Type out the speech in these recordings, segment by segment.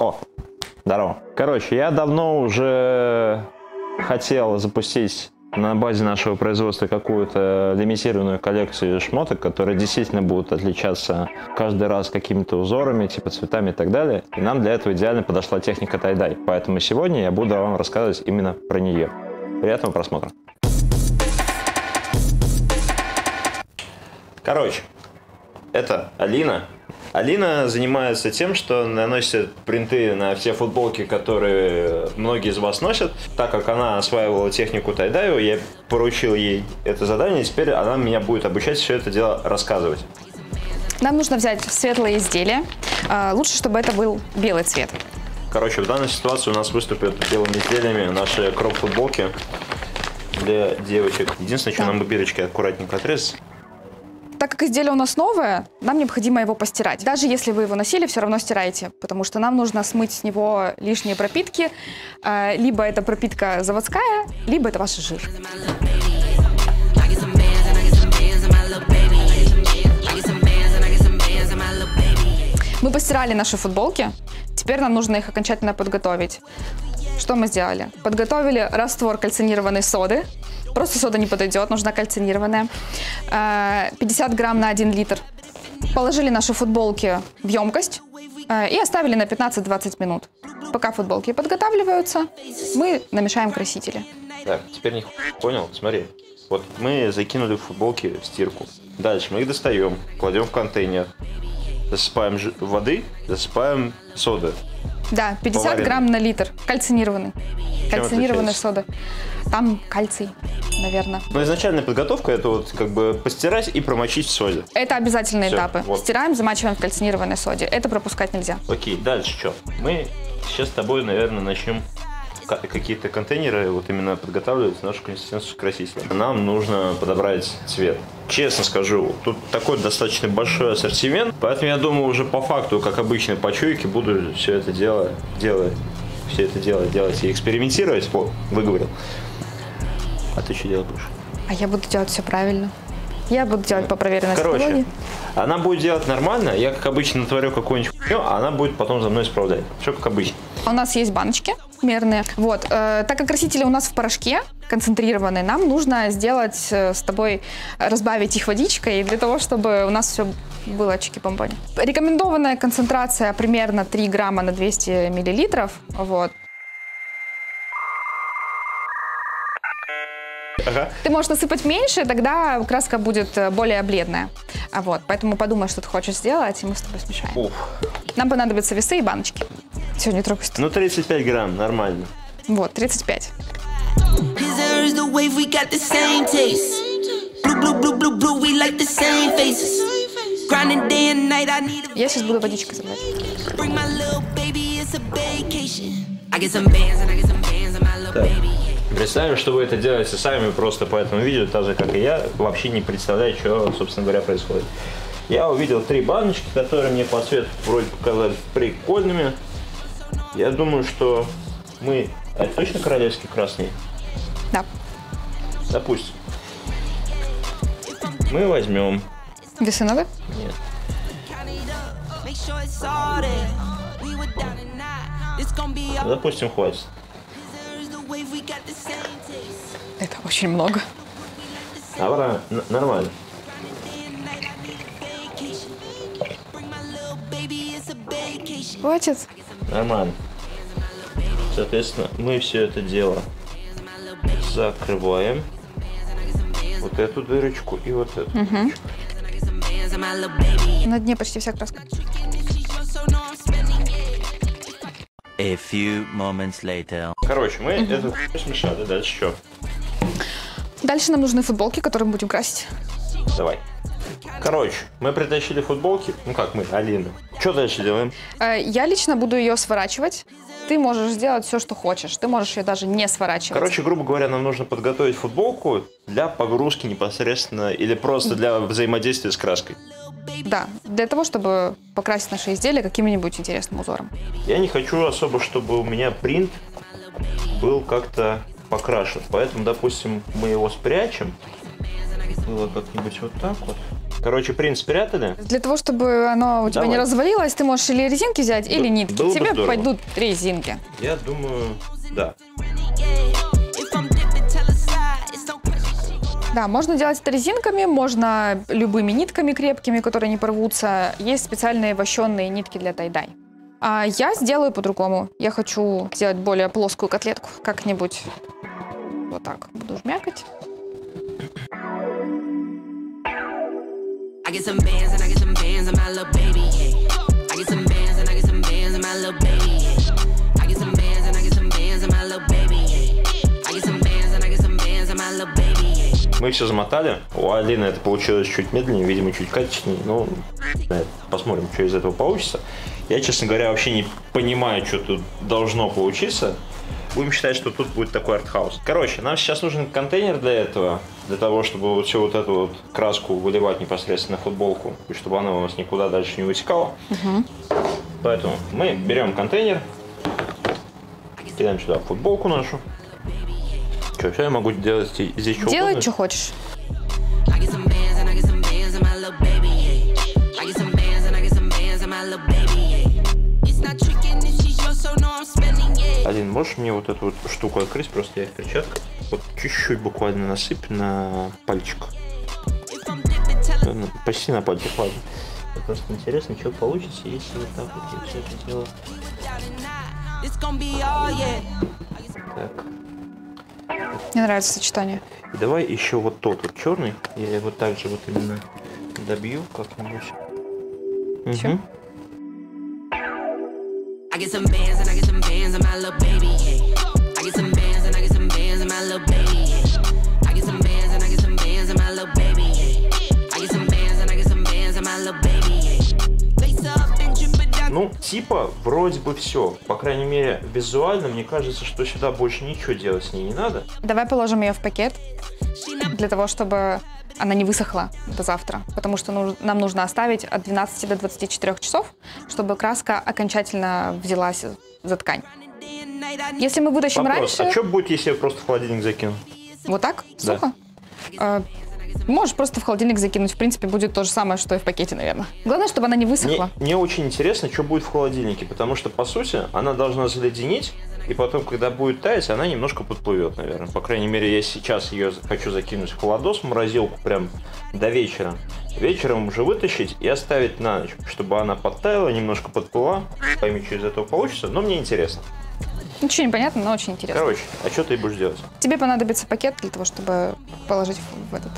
О, здорово. Короче, я давно уже хотел запустить на базе нашего производства какую-то лимитированную коллекцию шмоток, которые действительно будут отличаться каждый раз какими-то узорами, типа цветами и так далее. И нам для этого идеально подошла техника тай-дай. Поэтому сегодня я буду вам рассказывать именно про нее. Приятного просмотра. Короче, это Алина. Алина занимается тем, что наносит принты на все футболки, которые многие из вас носят. Так как она осваивала технику тай-дайва, я поручил ей это задание, и теперь она меня будет обучать все это дело рассказывать. Нам нужно взять светлые изделия. Лучше, чтобы это был белый цвет. Короче, в данной ситуации у нас выступят белыми изделиями наши кроп-футболки для девочек. Единственное, что нам бы бирочки аккуратненько отрезать. Так как изделие у нас новое, нам необходимо его постирать. Даже если вы его носили, все равно стирайте, потому что нам нужно смыть с него лишние пропитки. Либо это пропитка заводская, либо это ваш жир. Мы постирали наши футболки, теперь нам нужно их окончательно подготовить. Что мы сделали? Подготовили раствор кальцинированной соды. Просто сода не подойдет, нужна кальцинированная. 50 грамм на 1 литр. Положили наши футболки в емкость и оставили на 15-20 минут. Пока футболки подготавливаются, мы намешаем красители. Так, теперь не понял? Смотри. Вот мы закинули футболки в стирку. Дальше мы их достаем, кладем в контейнер. Засыпаем воды, засыпаем соды. Да, 50 грамм на литр. Кальцинированный. Кальцинированная сода. Там кальций, наверное. Но изначальная подготовка — это вот как бы постирать и промочить в соде. Это обязательные Все, этапы. Вот. Стираем, замачиваем в кальцинированной соде. Это пропускать нельзя. Окей, дальше что? Мы сейчас с тобой, наверное, начнем какие-то контейнеры вот именно подготавливать нашу консистенцию красителя. Нам нужно подобрать цвет. Честно скажу, тут такой достаточно большой ассортимент, поэтому я думаю, уже по факту, как обычно, по чуйке буду все это делать и экспериментировать. Вот, выговорил. А ты что делать будешь? А я буду делать все правильно. Я буду делать по проверенной технологии. Короче, она будет делать нормально, я, как обычно, натворю какую-нибудь хуйню, а она будет потом за мной исправлять. Все как обычно. У нас есть баночки мерные. Вот. Так как красители у нас в порошке концентрированные, нам нужно сделать с тобой, разбавить их водичкой, для того, чтобы у нас все было чики-помпони. Рекомендованная концентрация примерно 3 грамма на 200 миллилитров. Вот. Ага. Ты можешь насыпать меньше, тогда краска будет более бледная. Вот. Поэтому подумай, что ты хочешь сделать, и мы с тобой смешаем. Уф. Нам понадобятся весы и баночки. Все, не трогай. Ну, 35 грамм, нормально. Вот, 35. Я сейчас буду водичкой заливать. Так. Представим, что вы это делаете сами просто по этому видео, так же, как и я, вообще не представляю, что, собственно говоря, происходит. Я увидел 3 баночки, которые мне по цвету вроде показались прикольными. Я думаю, что мы... А это точно королевский красный? Да. Допустим. Мы возьмем... Весы надо? Нет. Допустим, хватит. Это очень много. Авра, нормально. Хватит? Нормально. Соответственно, мы все это дело закрываем. Вот эту дырочку и вот эту дырочку. На дне почти вся краска. A few moments later. Короче, мы это смешали. Дальше что? Дальше нам нужны футболки, которые мы будем красить. Давай. Короче, мы притащили футболки. Ну как мы, Алина. Что дальше делаем? Я лично буду ее сворачивать. Ты можешь сделать все, что хочешь. Ты можешь ее даже не сворачивать. Короче, грубо говоря, нам нужно подготовить футболку для погрузки непосредственно или просто для взаимодействия с краской. Да, для того, чтобы покрасить наши изделия каким-нибудь интересным узором. Я не хочу особо, чтобы у меня принт был как-то покрашен. Поэтому, допустим, мы его спрячем. Было как-нибудь вот так вот. Короче, принт спрятали. Для того, чтобы оно у тебя не развалилось, ты можешь или резинки взять, или нитки. Было бы Тебе здорово. пойдут резинки. Я думаю, да. Да, можно делать это резинками, можно любыми нитками крепкими, которые не порвутся. Есть специальные вощенные нитки для тай-дай. А я сделаю по-другому. Я хочу сделать более плоскую котлетку. Как-нибудь вот так буду жмякать. Мы все замотали. У Алины это получилось чуть медленнее, видимо, чуть качественнее. Ну, посмотрим, что из этого получится. Я, честно говоря, вообще не понимаю, что тут должно получиться. Будем считать, что тут будет такой артхаус. Короче, нам сейчас нужен контейнер для этого. Для того, чтобы вот всю вот эту вот краску выливать непосредственно на футболку. И чтобы она у нас никуда дальше не вытекала. Поэтому мы берем контейнер. Кидаем сюда футболку нашу. Что я могу делать здесь? Что Делай, угодно? что хочешь. Алин, можешь мне вот эту вот штуку открыть? Просто я в перчатках. Вот чуть-чуть буквально насыпь на пальчик. Почти на пальчик, ладно. Мне просто интересно, что получится, если вот так вот я все это дело. Так. Мне нравится сочетание. И давай еще вот тот вот черный. Я его также вот именно добью как-нибудь. Всё. Ну, типа, вроде бы все. По крайней мере, визуально, мне кажется, что сюда больше ничего делать с ней не надо. Давай положим ее в пакет, для того, чтобы она не высохла до завтра. Потому что нам нужно оставить от 12 до 24 часов, чтобы краска окончательно взялась за ткань. Если мы вытащим Вопрос, раньше... а что будет, если я просто в холодильник закину? Вот так? Да. Сухо? Можешь просто в холодильник закинуть. В принципе, будет то же самое, что и в пакете, наверное. Главное, чтобы она не высохла. Мне очень интересно, что будет в холодильнике, потому что, по сути, она должна заледенеть, и потом, когда будет таять, она немножко подплывет, наверное. По крайней мере, я сейчас ее хочу закинуть в холодос, в морозилку, прям до вечера. Вечером уже вытащить и оставить на ночь, чтобы она подтаяла, немножко подплыла. Пойми, что из этого получится, но мне интересно. Ничего не понятно, но очень интересно. Короче, а что ты будешь делать? Тебе понадобится пакет для того, чтобы положить в этот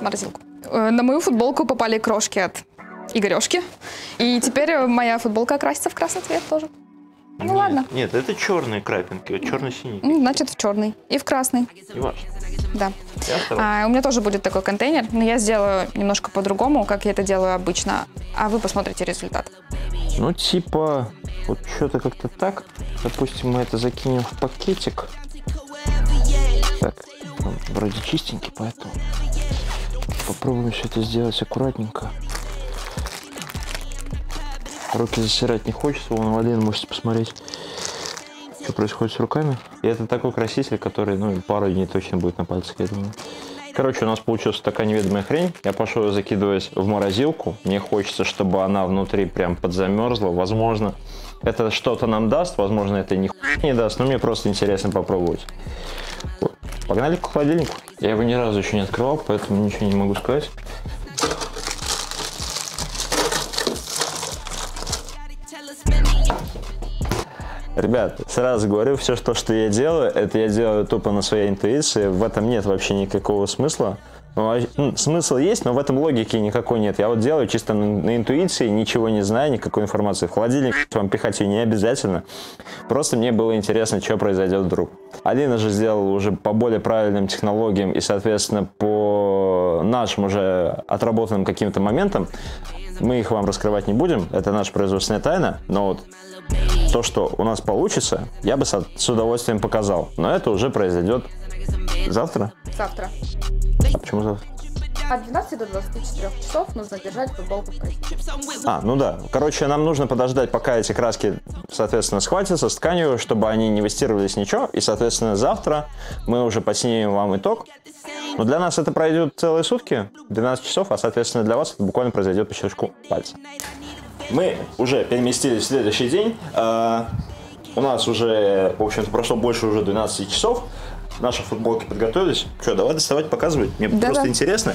морозилку. На мою футболку попали крошки от Игорешки. И теперь моя футболка окрасится в красный цвет тоже. Ну Нет, ладно. Нет, это черные крапинки, вот черно-синий. Значит, в черный и в красный. Не важно. Да. Я У меня тоже будет такой контейнер, но я сделаю немножко по-другому, как я это делаю обычно. А вы посмотрите результат. Ну, типа, вот что-то как-то так. Допустим, мы это закинем в пакетик. Так, он вроде чистенький, поэтому попробуем все это сделать аккуратненько. Руки засирать не хочется, вон у Алины можете посмотреть, что происходит с руками. И это такой краситель, который, ну, пару дней точно будет на пальцах, я думаю. Короче, у нас получилась такая неведомая хрень. Я пошел ее закидывать в морозилку. Мне хочется, чтобы она внутри прям подзамерзла. Возможно, это что-то нам даст, возможно, это не даст, но мне просто интересно попробовать. Вот. Погнали к холодильнику. Я его ни разу еще не открывал, поэтому ничего не могу сказать. Ребят, сразу говорю, все, что я делаю, это я делаю тупо на своей интуиции. В этом нет вообще никакого смысла. Смысл есть, но в этом логики никакой нет. Я вот делаю чисто на интуиции, ничего не знаю, никакой информации. В холодильник вам пихать ее не обязательно. Просто мне было интересно, что произойдет вдруг. Алина же сделала уже по более правильным технологиям и, соответственно, по нашим уже отработанным каким-то моментам. Мы их вам раскрывать не будем, это наша производственная тайна, но вот то, что у нас получится, я бы с удовольствием показал. Но это уже произойдет завтра. Завтра. А почему завтра? От 12 до 24 часов нужно держать футболку в краске. Ну да. Короче, нам нужно подождать, пока эти краски, соответственно, схватятся с тканью, чтобы они не выстирывались ничего. И, соответственно, завтра мы уже поснимем вам итог. Но для нас это пройдет целые сутки, 12 часов, а, соответственно, для вас это буквально произойдет по щелчку пальца. Мы уже переместились в следующий день. У нас уже, в общем-то, прошло больше уже 12 часов. Наши футболки подготовились. Что, давай доставать, показывать. Мне просто интересно.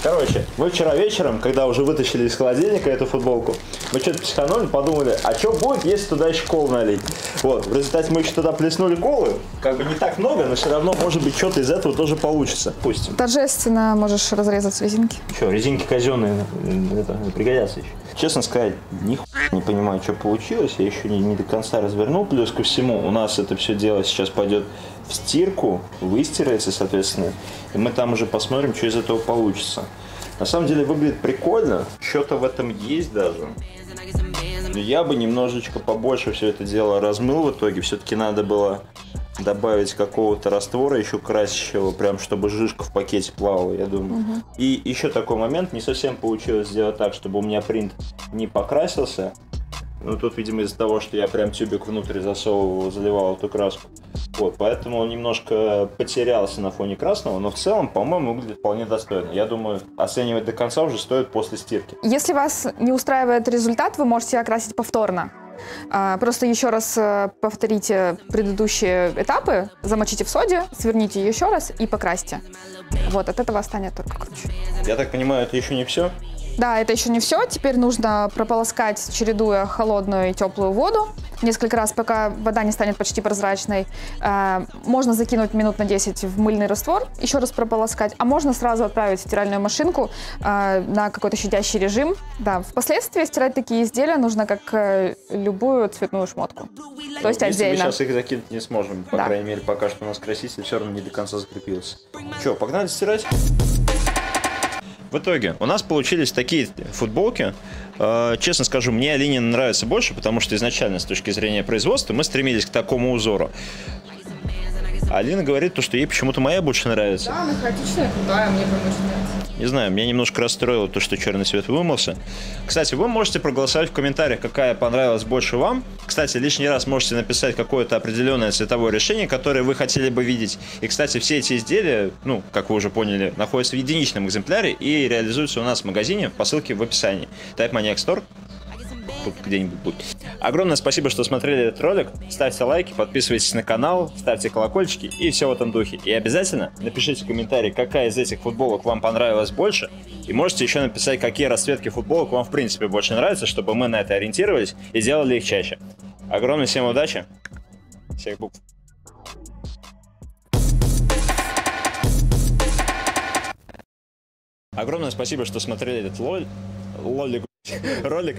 Короче, мы вчера вечером, когда уже вытащили из холодильника эту футболку, мы что-то психанули, подумали, а что будет, если туда еще колу налить? Вот, в результате мы еще туда плеснули колы. Как бы не так много, но все равно, может быть, что-то из этого тоже получится. Пусть. Торжественно можешь разрезать резинки. Что, резинки казенные, это пригодятся еще. Честно сказать, нихуя не понимаю, что получилось. Я еще не до конца развернул. Плюс ко всему, у нас это все дело сейчас пойдет в стирку, выстирается, соответственно. И мы там уже посмотрим, что из этого получится. На самом деле выглядит прикольно. Что-то в этом есть даже. Но я бы немножечко побольше все это дело размыл в итоге. Все-таки надо было добавить какого-то раствора еще красящего, прям чтобы жижка в пакете плавала, я думаю. И еще такой момент, не совсем получилось сделать так, чтобы у меня принт не покрасился. Ну тут, видимо, из-за того, что я прям тюбик внутрь засовывал, заливал эту краску. Вот, поэтому он немножко потерялся на фоне красного, но в целом, по-моему, выглядит вполне достойно. Я думаю, оценивать до конца уже стоит после стирки. Если вас не устраивает результат, вы можете окрасить повторно. Просто еще раз повторите предыдущие этапы, замочите в соде, сверните еще раз и покрасьте. Вот, от этого станет только круче. Я так понимаю, это еще не все? Да, это еще не все. Теперь нужно прополоскать, чередуя холодную и теплую воду. Несколько раз, пока вода не станет почти прозрачной. Можно закинуть минут на 10 в мыльный раствор, еще раз прополоскать, а можно сразу отправить в стиральную машинку на какой-то щадящий режим. Да, впоследствии стирать такие изделия нужно как любую цветную шмотку. То есть отдельно. Мы сейчас их закинуть не сможем, по крайней мере, пока что у нас краситель все равно не до конца закрепился. Че, погнали стирать? В итоге у нас получились такие футболки. Честно скажу, мне Алине нравится больше, потому что изначально с точки зрения производства мы стремились к такому узору. Алина говорит, что ей почему-то моя больше нравится. Да, она хаотичная, крутая, мне прям очень нравится. Не знаю, меня немножко расстроило то, что черный цвет вымылся. Кстати, вы можете проголосовать в комментариях, какая понравилась больше вам. Кстати, лишний раз можете написать какое-то определенное цветовое решение, которое вы хотели бы видеть. И, кстати, все эти изделия, ну, как вы уже поняли, находятся в единичном экземпляре и реализуются у нас в магазине по ссылке в описании. Type Maniac Store. Тут где-нибудь будет. Огромное спасибо, что смотрели этот ролик. Ставьте лайки, подписывайтесь на канал, ставьте колокольчики и все в этом духе. И обязательно напишите в комментарии, какая из этих футболок вам понравилась больше. И можете еще написать, какие расцветки футболок вам в принципе больше нравятся, чтобы мы на это ориентировались и делали их чаще. Огромной всем удачи. Всех букв. Огромное спасибо, что смотрели этот ролик.